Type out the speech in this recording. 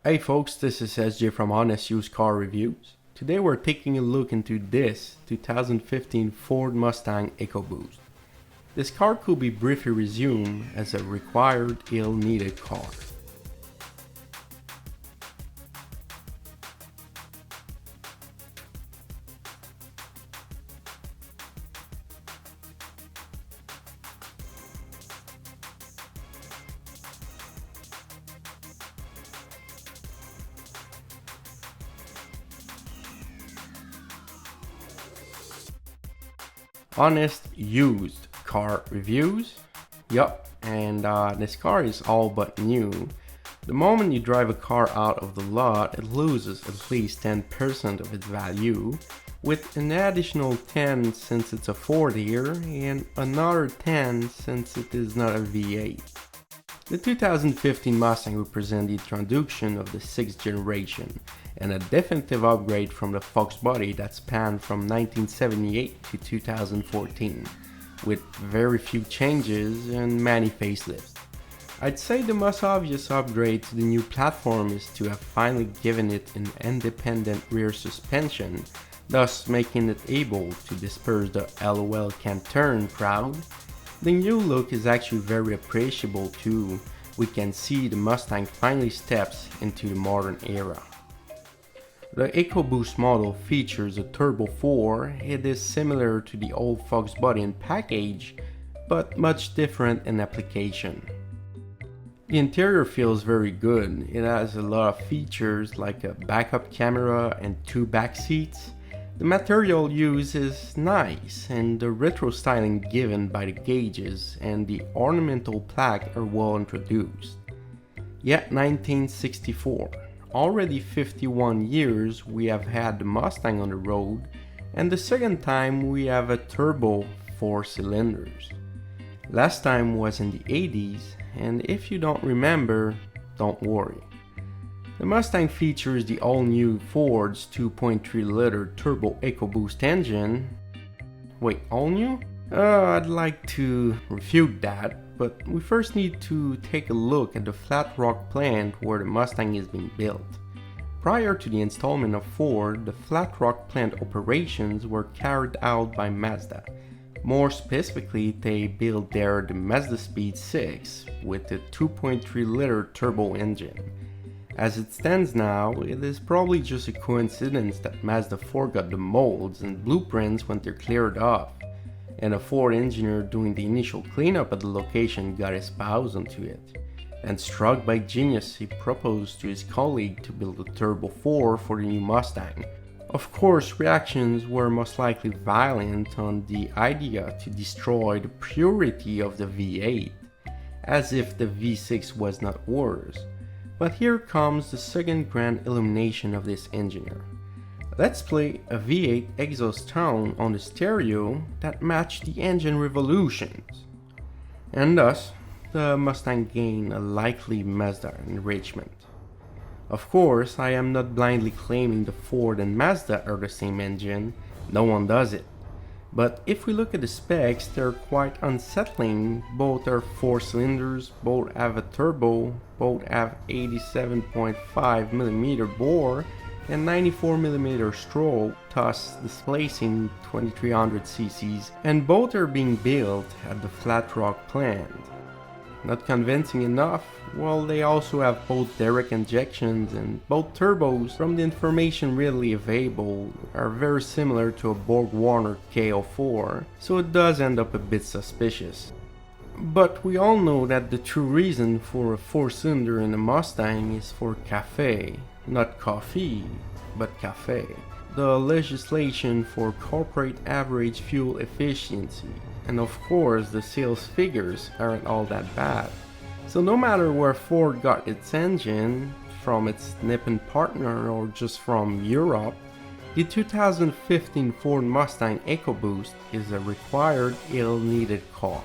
Hey folks, this is SJ from Honest Used Car Reviews. Today we're taking a look into this 2015 Ford Mustang Ecoboost. This car could be briefly resumed as a required ill-needed car. Honest used car reviews. Yup, and this car is all but new. The moment you drive a car out of the lot, it loses at least 10% of its value, with an additional 10 since it's a Ford here, and another 10 since it is not a V8. The 2015 Mustang represents the introduction of the 6th generation, and a definitive upgrade from the Fox body that spanned from 1978 to 2014, with very few changes and many facelifts. I'd say the most obvious upgrade to the new platform is to have finally given it an independent rear suspension, thus making it able to disperse the LOL can't turn crowd. The new look is actually very appreciable too. We can see the Mustang finally steps into the modern era. The Ecoboost model features a Turbo 4. It is similar to the old Fox body and package, but much different in application. The interior feels very good. It has a lot of features like a backup camera and 2 back seats. The material used is nice, and the retro styling given by the gauges and the ornamental plaque are well introduced. Yet 1964. Already 51 years we have had the Mustang on the road, and the second time we have a turbo 4 cylinders. Last time was in the 80s, and if you don't remember, don't worry. The Mustang features the all-new Ford's 2.3-liter turbo EcoBoost engine. Wait, all new? I'd like to refute that, but we first need to take a look at the Flat Rock plant where the Mustang is being built. Prior to the installment of Ford, the Flat Rock plant operations were carried out by Mazda. More specifically, they built there the Mazda Speed 6 with a 2.3-liter turbo engine. As it stands now, it is probably just a coincidence that Mazda forgot the molds and blueprints when they're cleared off, and a Ford engineer doing the initial cleanup at the location got his paws onto it. And struck by genius, he proposed to his colleague to build a Turbo 4 for the new Mustang. Of course, reactions were most likely violent on the idea to destroy the purity of the V8, as if the V6 was not worse. But here comes the second grand illumination of this engineer. Let's play a V8 exhaust tone on the stereo that matched the engine revolutions. And thus, the Mustang gained a likely Mazda enrichment. Of course, I am not blindly claiming the Ford and Mazda are the same engine, no one does it. But if we look at the specs, they're quite unsettling. Both are 4 cylinders, both have a turbo, both have 87.5mm bore and 94mm stroke, thus displacing 2300 cc's, and both are being built at the Flat Rock plant. Not convincing enough? Well, they also have both direct injections, and both turbos, from the information readily available, are very similar to a Borg-Warner KO4, so it does end up a bit suspicious. But we all know that the true reason for a 4-cylinder in a Mustang is for café, not coffee, but café. The legislation for corporate average fuel efficiency, and of course the sales figures aren't all that bad. So no matter where Ford got its engine, from its Nippon partner or just from Europe, the 2015 Ford Mustang Ecoboost is a required ill-needed car.